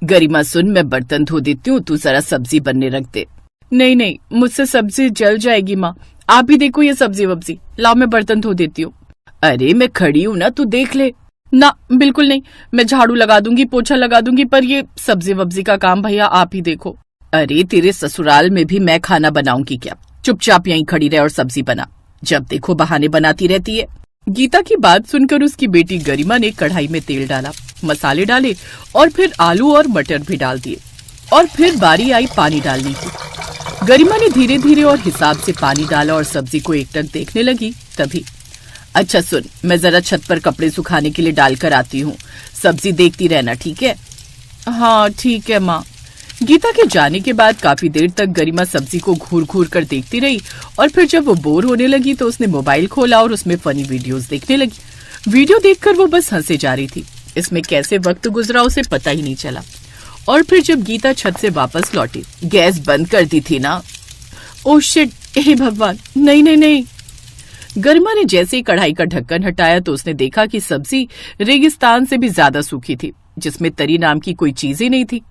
गरिमा सुन, मैं बर्तन धो देती हूँ, तू जरा सब्जी बनने रख दे। नहीं नहीं, मुझसे सब्जी जल जाएगी माँ, आप ही देखो ये सब्जी वब्जी, लाओ मैं बर्तन धो देती हूँ। अरे मैं खड़ी हूँ ना, तू देख ले। ना बिल्कुल नहीं, मैं झाड़ू लगा दूंगी, पोछा लगा दूंगी, पर ये सब्जी वब्जी का काम भैया आप ही देखो। अरे तेरे ससुराल में भी मैं खाना बनाऊंगी क्या? चुपचाप यहीं खड़ी रहे और सब्जी बना, जब देखो बहाने बनाती रहती है। गीता की बात सुनकर उसकी बेटी गरिमा ने कढ़ाई में तेल डाला, मसाले डाले और फिर आलू और मटर भी डाल दिए और फिर बारी आई पानी डालने की। गरिमा ने धीरे धीरे और हिसाब से पानी डाला और सब्जी को एकटक देखने लगी। तभी अच्छा सुन, मैं जरा छत पर कपड़े सुखाने के लिए डालकर आती हूँ, सब्जी देखती रहना, ठीक है? हाँ ठीक है माँ। गीता के जाने के बाद काफी देर तक गरिमा सब्जी को घूर घूर कर देखती रही और फिर जब वो बोर होने लगी तो उसने मोबाइल खोला और उसमें फनी वीडियोस देखने लगी। वीडियो देखकर वो बस हंसे जा रही थी, इसमें कैसे वक्त गुजरा उसे पता ही नहीं चला। और फिर जब गीता छत से वापस लौटी, गैस बंद कर दी थी ना? ओह शिट, हे भगवान, नहीं नहीं नहीं। गरिमा ने जैसे ही कढ़ाई का ढक्कन हटाया तो उसने देखा कि सब्जी रेगिस्तान से भी ज्यादा सूखी थी, जिसमें तरी नाम की कोई चीज ही नहीं थी।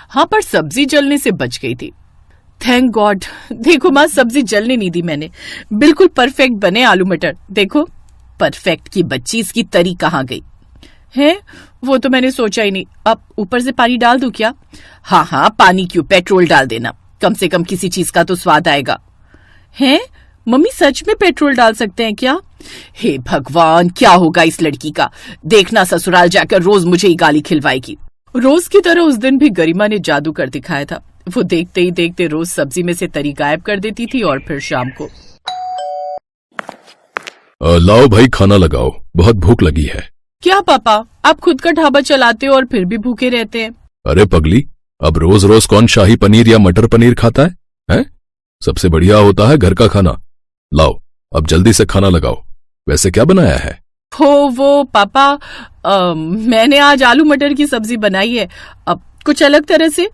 हाँ, पर सब्जी जलने से बच गई थी। Thank God. देखो माँ, सब्जी जलने नहीं दी मैंने, बिल्कुल परफेक्ट बने आलू मटर। देखो, परफेक्ट की बच्ची, इसकी तरी कहाँ गई है? वो तो मैंने सोचा ही नहीं। अब ऊपर से पानी डाल दूं क्या? हाँ हाँ, पानी क्यों, पेट्रोल डाल देना, कम से कम किसी चीज का तो स्वाद आएगा। है मम्मी, सच में पेट्रोल डाल सकते हैं क्या? हे भगवान, क्या होगा इस लड़की का? देखना ससुराल जाकर रोज मुझे ही गाली खिलवाएगी। रोज की तरह उस दिन भी गरिमा ने जादू कर दिखाया था। वो देखते ही देखते रोज सब्जी में से तरी गायब कर देती थी और फिर शाम को लाओ भाई, खाना लगाओ, बहुत भूख लगी है। क्या पापा, आप खुद का ढाबा चलाते हो और फिर भी भूखे रहते हैं? अरे पगली, अब रोज रोज कौन शाही पनीर या मटर पनीर खाता है? हैं? सबसे बढ़िया होता है घर का खाना। लाओ, अब जल्दी से खाना लगाओ। वैसे क्या बनाया है? वो पापा, मैंने आज आलू मटर की सब्जी बनाई है, अब कुछ अलग तरह से।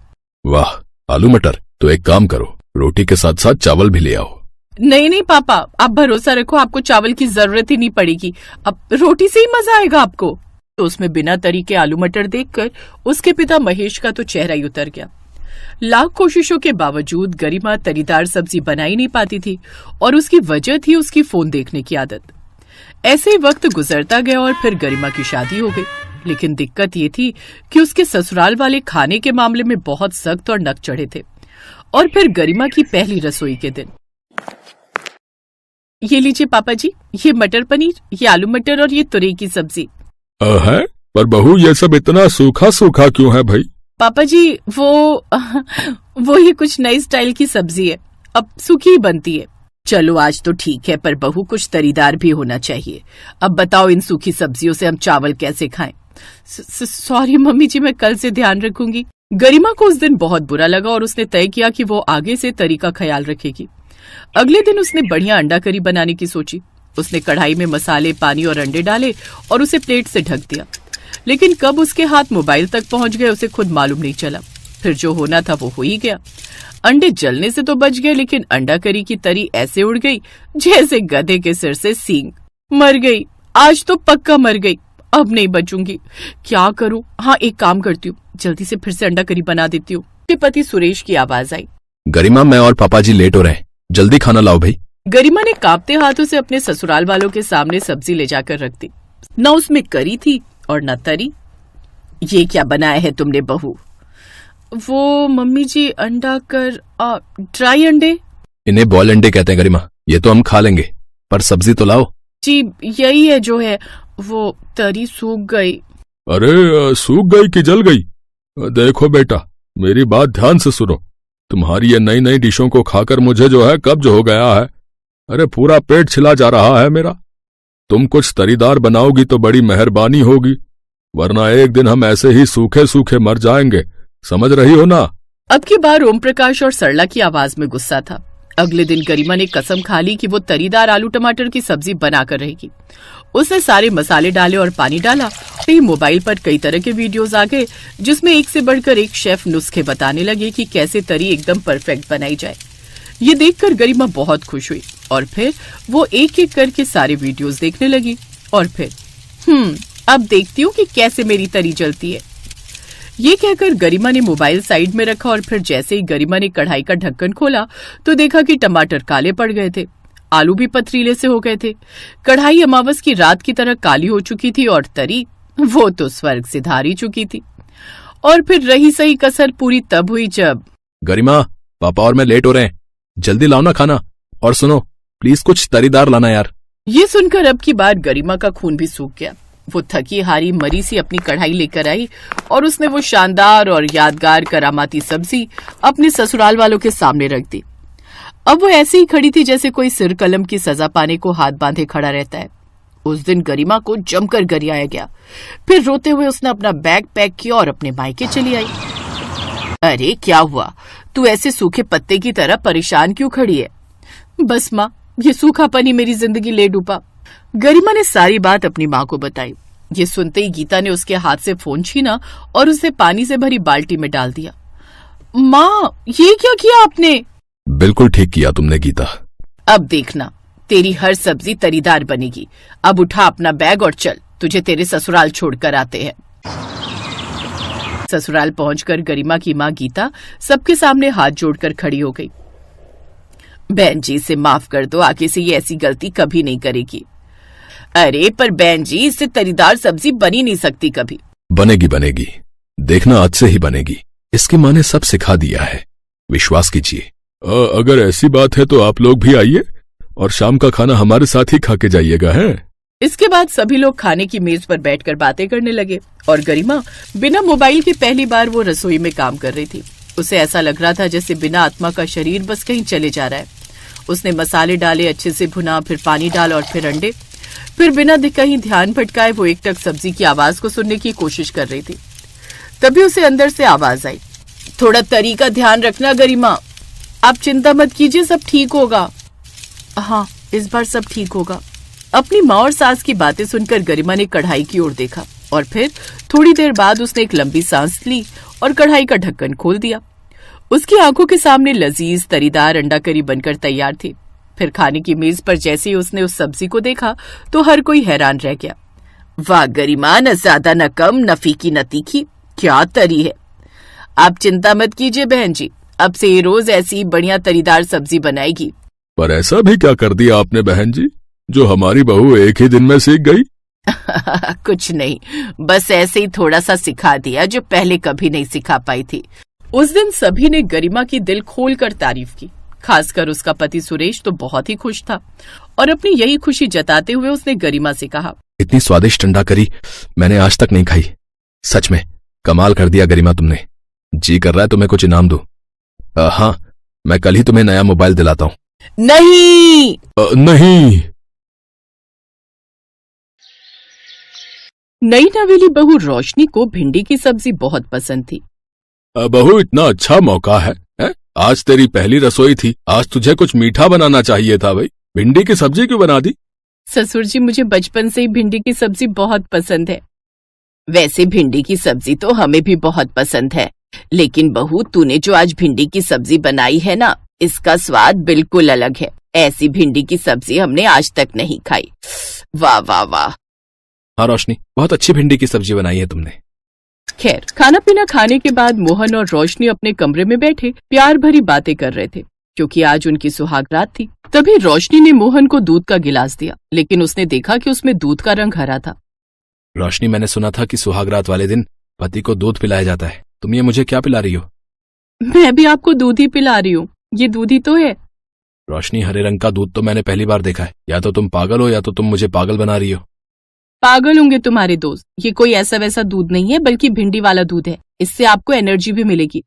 वाह, आलू मटर, तो एक काम करो, रोटी के साथ साथ चावल भी ले आओ। नहीं नहीं पापा, आप भरोसा रखो, आपको चावल की जरूरत ही नहीं पड़ेगी, अब रोटी से ही मजा आएगा आपको। तो उसमें बिना तरी के आलू मटर देखकर उसके पिता महेश का तो चेहरा ही उतर गया। लाख कोशिशों के बावजूद गरिमा तरीदार सब्जी बना ही नहीं पाती थी और उसकी वजह थी उसकी फोन देखने की आदत। ऐसे ही वक्त गुजरता गया और फिर गरिमा की शादी हो गई, लेकिन दिक्कत ये थी कि उसके ससुराल वाले खाने के मामले में बहुत सख्त और नक चढ़े थे। और फिर गरिमा की पहली रसोई के दिन। ये लीजिए पापा जी, ये मटर पनीर, ये आलू मटर और ये तुरई की सब्जी। है? पर बहू, ये सब इतना सूखा सूखा क्यों है भाई? पापा जी, वो ये कुछ नई स्टाइल की सब्जी है, अब सूखी ही बनती है। चलो आज तो ठीक है, पर बहू कुछ तरीदार भी होना चाहिए। अब बताओ, इन सूखी सब्जियों से हम चावल कैसे खाएं? सॉरी मम्मी जी, मैं कल से ध्यान रखूंगी। गरिमा को उस दिन बहुत बुरा लगा और उसने तय किया कि वो आगे से तरी का ख्याल रखेगी। अगले दिन उसने बढ़िया अंडा करी बनाने की सोची। उसने कढ़ाई में मसाले, पानी और अंडे डाले और उसे प्लेट से ढक दिया, लेकिन कब उसके हाथ मोबाइल तक पहुंच गए उसे खुद मालूम नहीं चला। फिर जो होना था वो हो ही गया। अंडे जलने से तो बच गए, लेकिन अंडा करी की तरी ऐसे उड़ गई जैसे गधे के सिर से सींग। मर गई, आज तो पक्का मर गई, अब नहीं बचूंगी। क्या करूं? हाँ, एक काम करती हूँ, जल्दी से फिर से अंडा करी बना देती हूँ। पति सुरेश की आवाज आई। गरिमा, मैं और पापा जी लेट हो रहे हैं, जल्दी खाना लाओ भाई। गरिमा ने कांपते हाथों से अपने ससुराल वालों के सामने सब्जी ले जाकर रख दी। न उसमें करी थी और न तरी। ये क्या बनाया है तुमने बहू? वो मम्मी जी, अंडा कर ड्राई अंडे। इन्हें बॉयल अंडे कहते हैं गरिमा, ये तो हम खा लेंगे, पर सब्जी तो लाओ। जी यही है जो है, वो तरी सूख गई। अरे सूख गई कि जल गई? देखो बेटा, मेरी बात ध्यान से सुनो, तुम्हारी ये नई नई डिशों को खाकर मुझे जो है कब्ज हो गया है। अरे पूरा पेट छिला जा रहा है मेरा। तुम कुछ तरीदार बनाओगी तो बड़ी मेहरबानी होगी, वरना एक दिन हम ऐसे ही सूखे सूखे मर जाएंगे, समझ रही हो ना? अब की बार ओम प्रकाश और सरला की आवाज में गुस्सा था। अगले दिन गरिमा ने कसम खा ली कि वो तरीदार आलू टमाटर की सब्जी बनाकर रहेगी। उसने सारे मसाले डाले और पानी डाला। फिर मोबाइल पर कई तरह के वीडियोस आ गए, जिसमें एक से बढ़कर एक शेफ नुस्खे बताने लगे कि कैसे तरी एकदम परफेक्ट बनाई जाए। ये देखकर गरिमा बहुत खुश हुई और फिर वो एक एक करके सारे वीडियोस देखने लगी। और फिर अब देखती हूँ कि कैसे मेरी तरी जलती है। ये कहकर गरिमा ने मोबाइल साइड में रखा और फिर जैसे ही गरिमा ने कढ़ाई का ढक्कन खोला तो देखा कि टमाटर काले पड़ गए थे, आलू भी पथरीले से हो गए थे। कढ़ाई अमावस की रात की तरह काली हो चुकी थी और तरी वो तो स्वर्ग से धार ही चुकी थी। और फिर रही सही कसर पूरी तब हुई जब गरिमा, पापा और मैं लेट हो रहे हैं, जल्दी लाओ ना खाना, और सुनो प्लीज कुछ तरीदार लाना यार। ये सुनकर अब की बार गरिमा का खून भी सूख गया। वो थकी हारी मरी सी अपनी कढ़ाई लेकर आई और उसने वो शानदार और यादगार करामाती सब्जी अपने ससुराल वालों के सामने रख दी। अब वो ऐसे ही खड़ी थी जैसे कोई सिर कलम की सजा पाने को हाथ बांधे खड़ा रहता है। उस दिन गरिमा को जमकर गरियाया गया। फिर रोते हुए उसने अपना बैग पैक किया और अपने मायके चली आई। अरे क्या हुआ, तू ऐसे सूखे पत्ते की तरह परेशान क्यों खड़ी है? बस माँ, ये सूखापन ही मेरी जिंदगी ले डूबा। गरिमा ने सारी बात अपनी माँ को बताई। ये सुनते ही गीता ने उसके हाथ से फोन छीना और उसे पानी से भरी बाल्टी में डाल दिया। माँ, ये क्या किया आपने? बिल्कुल ठीक किया तुमने गीता। अब देखना, तेरी हर सब्जी तरीदार बनेगी। अब उठा अपना बैग और चल, तुझे तेरे ससुराल छोड़कर आते हैं। ससुराल पहुंचकर गरिमा की माँ गीता सबके सामने हाथ जोड़कर खड़ी हो गई। बहन जी, इसे माफ कर दो, आगे से ये ऐसी गलती कभी नहीं करेगी। अरे पर बहन जी, इससे तरीदार सब्जी बनी नहीं सकती कभी। बनेगी बनेगी, देखना आज से ही बनेगी। इसकी माँ ने सब सिखा दिया है, विश्वास कीजिए। अगर ऐसी बात है तो आप लोग भी आइए और शाम का खाना हमारे साथ ही खा के जाइएगा, है? इसके बाद सभी लोग खाने की मेज पर बैठकर बातें करने लगे और गरिमा बिना मोबाइल के पहली बार वो रसोई में काम कर रही थी। उसे ऐसा लग रहा था जैसे बिना आत्मा का शरीर बस कहीं चले जा रहा है। उसने मसाले डाले, अच्छे से भुना, फिर पानी डाला और फिर अंडे। फिर बिना कहीं ध्यान भटकाए वो एक टक सब्जी की आवाज को सुनने की कोशिश कर रही थी। तभी उसे अंदर से आवाज आई, थोड़ा तरी का ध्यान रखना गरिमा, आप चिंता मत कीजिए, सब ठीक होगा। हाँ, इस बार सब ठीक होगा। अपनी माँ और सास की बातें सुनकर गरिमा ने कढ़ाई की ओर देखा और फिर थोड़ी देर बाद उसने एक लंबी सांस ली और कढ़ाई का ढक्कन खोल दिया। उसकी आंखों के सामने लजीज तरीदार अंडा करी बनकर तैयार थी। फिर खाने की मेज पर जैसे ही उसने उस सब्जी को देखा तो हर कोई हैरान रह गया। वाह गरिमा, न ज्यादा न कम, न फीकी न तीखी, क्या तरी है। आप चिंता मत कीजिए बहन जी, अब से ये रोज ऐसी बढ़िया तरीदार सब्जी बनाएगी। पर ऐसा भी क्या कर दिया आपने बहन जी, जो हमारी बहू एक ही दिन में सीख गई? कुछ नहीं, बस ऐसे ही थोड़ा सा सिखा दिया जो पहले कभी नहीं सिखा पाई थी। उस दिन सभी ने गरिमा की दिल खोलकर तारीफ की। खासकर उसका पति सुरेश तो बहुत ही खुश था और अपनी यही खुशी जताते हुए उसने गरिमा से कहा, इतनी स्वादिष्ट अंडा करी मैंने आज तक नहीं खाई। सच में कमाल कर दिया गरिमा तुमने। जी कर रहा है तुम्हें कुछ इनाम दूं। हाँ, मैं कल ही तुम्हें नया मोबाइल दिलाता हूँ। नहीं नहीं। नई नवेली बहू रोशनी को भिंडी की सब्जी बहुत पसंद थी। बहू, इतना अच्छा मौका है? आज तेरी पहली रसोई थी, आज तुझे कुछ मीठा बनाना चाहिए था भाई। भिंडी की सब्जी क्यों बना दी? ससुर जी, मुझे बचपन से ही भिंडी की सब्जी बहुत पसंद है। वैसे भिंडी की सब्जी तो हमें भी बहुत पसंद है, लेकिन बहू तूने जो आज भिंडी की सब्जी बनाई है ना, इसका स्वाद बिल्कुल अलग है। ऐसी भिंडी की सब्जी हमने आज तक नहीं खाई। वाह वाह वाह। हाँ रोशनी, बहुत अच्छी भिंडी की सब्जी बनाई है तुमने। खैर, खाना पीना खाने के बाद मोहन और रोशनी अपने कमरे में बैठे प्यार भरी बातें कर रहे थे, क्योंकि आज उनकी सुहाग रात थी। तभी रोशनी ने मोहन को दूध का गिलास दिया, लेकिन उसने देखा कि उसमें दूध का रंग हरा था। रोशनी, मैंने सुना था कि सुहाग रात वाले दिन पति को दूध पिलाया जाता है, तुम ये मुझे क्या पिला रही हो? मैं भी आपको दूध ही पिला रही हूँ, ये दूध ही तो है। रोशनी, हरे रंग का दूध तो मैंने पहली बार देखा है। या तो तुम पागल हो या तो तुम मुझे पागल बना रही हो। पागल होंगे तुम्हारे दोस्त, ये कोई ऐसा वैसा दूध नहीं है, बल्कि भिंडी वाला दूध है। इससे आपको एनर्जी भी मिलेगी।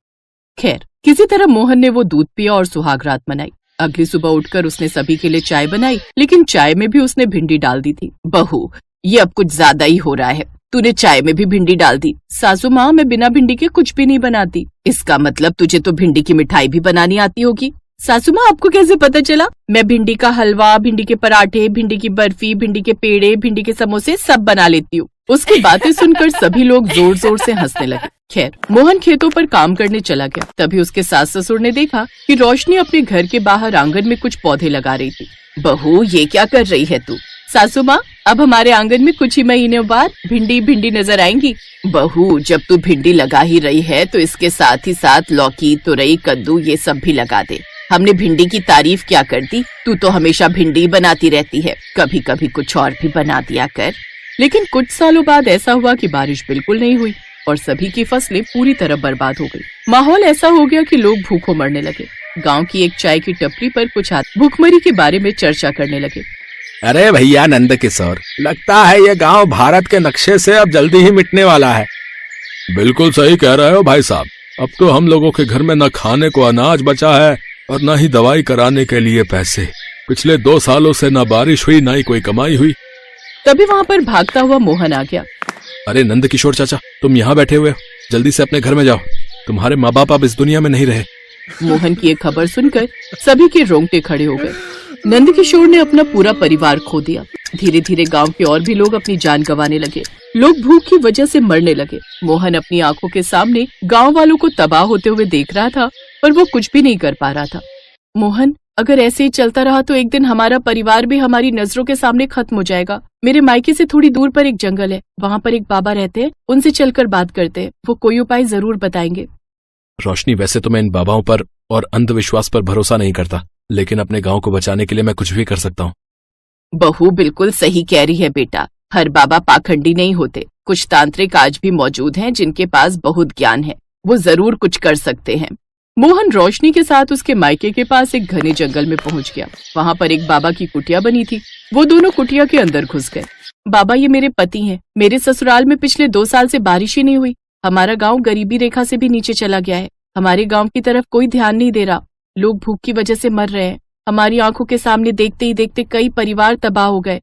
खैर, किसी तरह मोहन ने वो दूध पिया और सुहाग रात मनाई। अगली सुबह उठकर उसने सभी के लिए चाय बनाई, लेकिन चाय में भी उसने भिंडी डाल दी थी। बहू, ये अब कुछ ज्यादा ही हो रहा है, तूने चाय में भी भिंडी डाल दी। सासू माँ, मैं बिना भिंडी के कुछ भी नहीं बनाती। इसका मतलब तुझे तो भिंडी की मिठाई भी बनानी आती होगी। सासू माँ, आपको कैसे पता चला? मैं भिंडी का हलवा, भिंडी के पराठे, भिंडी की बर्फी, भिंडी के पेड़े, भिंडी के समोसे सब बना लेती हूँ। उसकी बातें सुनकर सभी लोग जोर जोर से हंसने लगे। खैर, मोहन खेतों पर काम करने चला गया। तभी उसके सास ससुर ने देखा कि रोशनी अपने घर के बाहर आंगन में कुछ पौधे लगा रही थी। बहू, ये क्या कर रही है तू? सासू माँ, अब हमारे आंगन में कुछ ही महीनों बाद भिंडी भिंडी नजर आएंगी। बहू, जब तू भिंडी लगा ही रही है तो इसके साथ ही साथ लौकी, तुरई, कद्दू ये सब भी लगा दे। हमने भिंडी की तारीफ क्या कर दी, तू तो हमेशा भिंडी बनाती रहती है, कभी कभी कुछ और भी बना दिया कर। लेकिन कुछ सालों बाद ऐसा हुआ कि बारिश बिल्कुल नहीं हुई और सभी की फसलें पूरी तरह बर्बाद हो गई। माहौल ऐसा हो गया कि लोग भूखों मरने लगे। गांव की एक चाय की टपरी पर कुछ आदमी भूखमरी के बारे में चर्चा करने लगे। अरे भैया नंद किशोर, लगता है ये गांव भारत के नक्शे से अब जल्दी ही मिटने वाला है। बिल्कुल सही कह रहे हो भाई साहब। अब तो हम लोगों के घर में न खाने को अनाज बचा है और न ही दवाई कराने के लिए पैसे। पिछले 2 सालों से न बारिश हुई, न ही कोई कमाई हुई। तभी वहाँ पर भागता हुआ मोहन आ गया। अरे नंद किशोर चाचा, तुम यहाँ बैठे हुए हो, जल्दी से अपने घर में जाओ। तुम्हारे माँ बाप अब इस दुनिया में नहीं रहे। मोहन की ये खबर सुनकर सभी के रोंगटे खड़े हो गए। नंद किशोर ने अपना पूरा परिवार खो दिया। धीरे धीरे गांव के और भी लोग अपनी जान गंवाने लगे। लोग भूख की वजह से मरने लगे। मोहन अपनी आंखों के सामने गांव वालों को तबाह होते हुए देख रहा था, पर वो कुछ भी नहीं कर पा रहा था। मोहन, अगर ऐसे ही चलता रहा तो एक दिन हमारा परिवार भी हमारी नजरों के सामने खत्म हो जाएगा। मेरे मायके से थोड़ी दूर पर एक जंगल है, वहाँ पर एक बाबा रहते हैं, उनसे चलकर बात करते हैं, वो कोई उपाय जरूर बताएंगे। रोशनी, वैसे तो मैं इन बाबाओं पर और अंधविश्वास पर भरोसा नहीं करता, लेकिन अपने गांव को बचाने के लिए मैं कुछ भी कर सकता हूँ। बहू बिल्कुल सही कह रही है बेटा, हर बाबा पाखंडी नहीं होते। कुछ तांत्रिक आज भी मौजूद हैं जिनके पास बहुत ज्ञान है, वो जरूर कुछ कर सकते हैं। मोहन रोशनी के साथ उसके मायके के पास एक घने जंगल में पहुंच गया। वहाँ पर एक बाबा की कुटिया बनी थी। वो दोनों कुटिया के अंदर घुस गए। बाबा, ये मेरे पति हैं। मेरे ससुराल में पिछले 2 साल से बारिश ही नहीं हुई। हमारा गांव गरीबी रेखा से भी नीचे चला गया है। हमारे गांव की तरफ कोई ध्यान नहीं दे रहा। लोग भूख की वजह से मर रहे हैं। हमारी आंखों के सामने देखते ही देखते कई परिवार तबाह हो गए।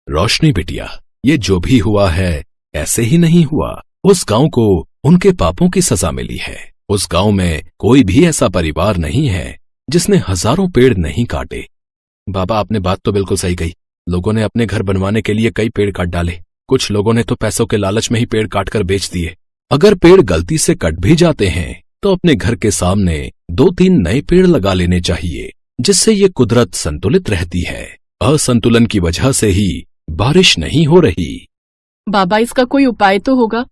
रोशनी बिटिया, ये जो भी हुआ है ऐसे ही नहीं हुआ। उस गांव को उनके पापों की सजा मिली है। उस गांव में कोई भी ऐसा परिवार नहीं है जिसने हजारों पेड़ नहीं काटे। बाबा, आपने बात तो बिल्कुल सही कही। लोगों ने अपने घर बनवाने के लिए कई पेड़ काट डाले। कुछ लोगों ने तो पैसों के लालच में ही पेड़ काटकर बेच दिए। अगर पेड़ गलती से कट भी जाते हैं तो अपने घर के सामने 2-3 नए पेड़ लगा लेने चाहिए, जिससे ये कुदरत संतुलित रहती है। असंतुलन की वजह से ही बारिश नहीं हो रही। बाबा, इसका कोई उपाय तो होगा?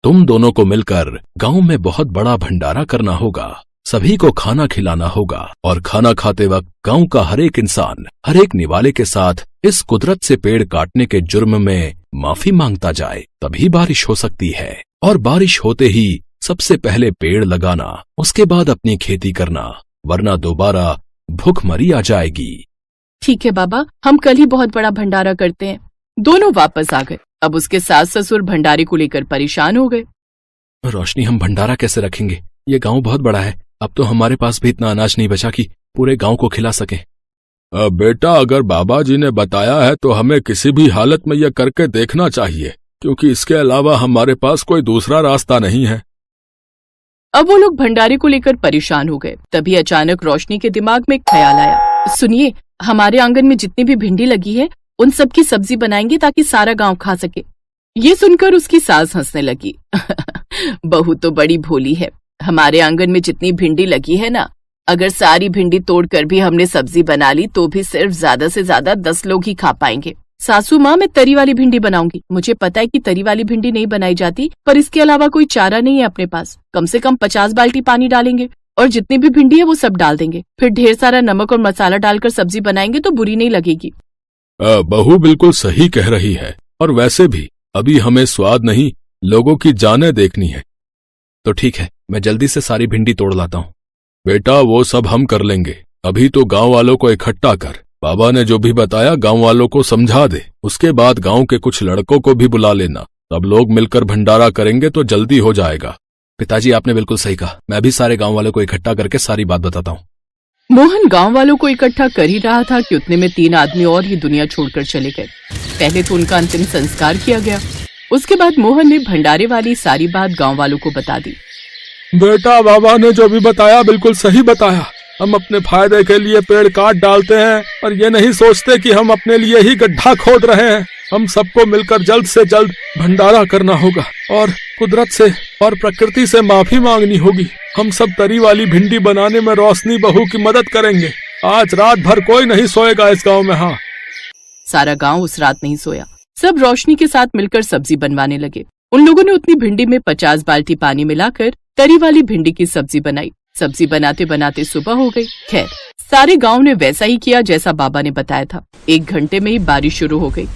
तुम दोनों को मिलकर गांव में बहुत बड़ा भंडारा करना होगा। सभी को खाना खिलाना होगा और खाना खाते वक्त गांव का हर एक इंसान हर एक निवाले के साथ इस कुदरत से पेड़ काटने के जुर्म में माफी मांगता जाए, तभी बारिश हो सकती है। और बारिश होते ही सबसे पहले पेड़ लगाना, उसके बाद अपनी खेती करना, वरना दोबारा भूखमरी आ जाएगी। ठीक है बाबा, हम कल ही बहुत बड़ा भंडारा करते हैं। दोनों वापस आ गए। अब उसके सास ससुर भंडारे को लेकर परेशान हो गए। रोशनी, हम भंडारा कैसे रखेंगे? ये गांव बहुत बड़ा है। अब तो हमारे पास भी इतना अनाज नहीं बचा कि पूरे गांव को खिला सके। बेटा, अगर बाबा जी ने बताया है तो हमें किसी भी हालत में यह करके देखना चाहिए, क्योंकि इसके अलावा हमारे पास कोई दूसरा रास्ता नहीं है। अब वो लोग भंडारे को लेकर परेशान हो गए। तभी अचानक रोशनी के दिमाग में एक ख्याल आया। सुनिए, हमारे आंगन में जितनी भी भिंडी लगी है उन सब की सब्जी बनाएंगे ताकि सारा गांव खा सके। ये सुनकर उसकी सास हंसने लगी। बहू तो बड़ी भोली है। हमारे आंगन में जितनी भिंडी लगी है ना, अगर सारी भिंडी तोड़कर भी हमने सब्जी बना ली तो भी सिर्फ ज्यादा से ज्यादा 10 लोग ही खा पाएंगे। सासू माँ, मैं तरी वाली भिंडी बनाऊंगी। मुझे पता है कि तरी वाली भिंडी नहीं बनाई जाती, पर इसके अलावा कोई चारा नहीं है अपने पास। कम से कम 50 बाल्टी पानी डालेंगे और जितनी भी भिंडी है वो सब डाल देंगे। फिर ढेर सारा नमक और मसाला डालकर सब्जी बनाएंगे तो बुरी नहीं लगेगी। बहू बिल्कुल सही कह रही है। और वैसे भी अभी हमें स्वाद नहीं, लोगों की जानें देखनी है। तो ठीक है, मैं जल्दी से सारी भिंडी तोड़ लाता हूँ। बेटा, वो सब हम कर लेंगे। अभी तो गांव वालों को इकट्ठा कर। बाबा ने जो भी बताया गांव वालों को समझा दे। उसके बाद गांव के कुछ लड़कों को भी बुला लेना। सब लोग मिलकर भंडारा करेंगे तो जल्दी हो जाएगा। पिताजी, आपने बिल्कुल सही कहा। मैं भी सारे गांव वालों को इकट्ठा करके सारी बात बताता हूँ। मोहन गांव वालों को इकट्ठा कर ही रहा था कि उतने में 3 आदमी और ही दुनिया छोड़कर चले गए। पहले तो उनका अंतिम संस्कार किया गया। उसके बाद मोहन ने भंडारे वाली सारी बात गांव वालों को बता दी। बेटा, बाबा ने जो भी बताया बिल्कुल सही बताया। हम अपने फायदे के लिए पेड़ काट डालते हैं और ये नहीं सोचते कि हम अपने लिए ही गड्ढा खोद रहे हैं। हम सबको मिलकर जल्द से जल्द भंडारा करना होगा और कुदरत से और प्रकृति से माफी मांगनी होगी। हम सब तरी वाली भिंडी बनाने में रोशनी बहू की मदद करेंगे। आज रात भर कोई नहीं सोएगा इस गांव में। हाँ, सारा गांव उस रात नहीं सोया। सब रोशनी के साथ मिलकर सब्जी बनवाने लगे। उन लोगों ने उतनी भिंडी में 50 बाल्टी पानी मिलाकर तरी वाली भिंडी की सब्जी बनाई। सब्जी बनाते बनाते सुबह हो गई। खैर, सारे गांव ने वैसा ही किया जैसा बाबा ने बताया था। 1 घंटे में ही बारिश शुरू हो गई।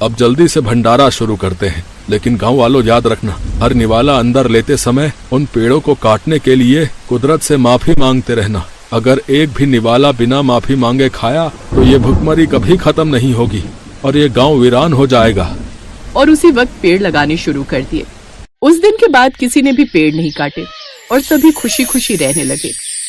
अब जल्दी से भंडारा शुरू करते हैं, लेकिन गांव वालों याद रखना, हर निवाला अंदर लेते समय उन पेड़ों को काटने के लिए कुदरत से माफी मांगते रहना। अगर एक भी निवाला बिना माफी मांगे खाया तो ये भुखमरी कभी खत्म नहीं होगी और ये गांव वीरान हो जाएगा। और उसी वक्त पेड़ लगाने शुरू कर दिए। उस दिन के बाद किसी ने भी पेड़ नहीं काटे और सभी खुशी खुशी रहने लगे।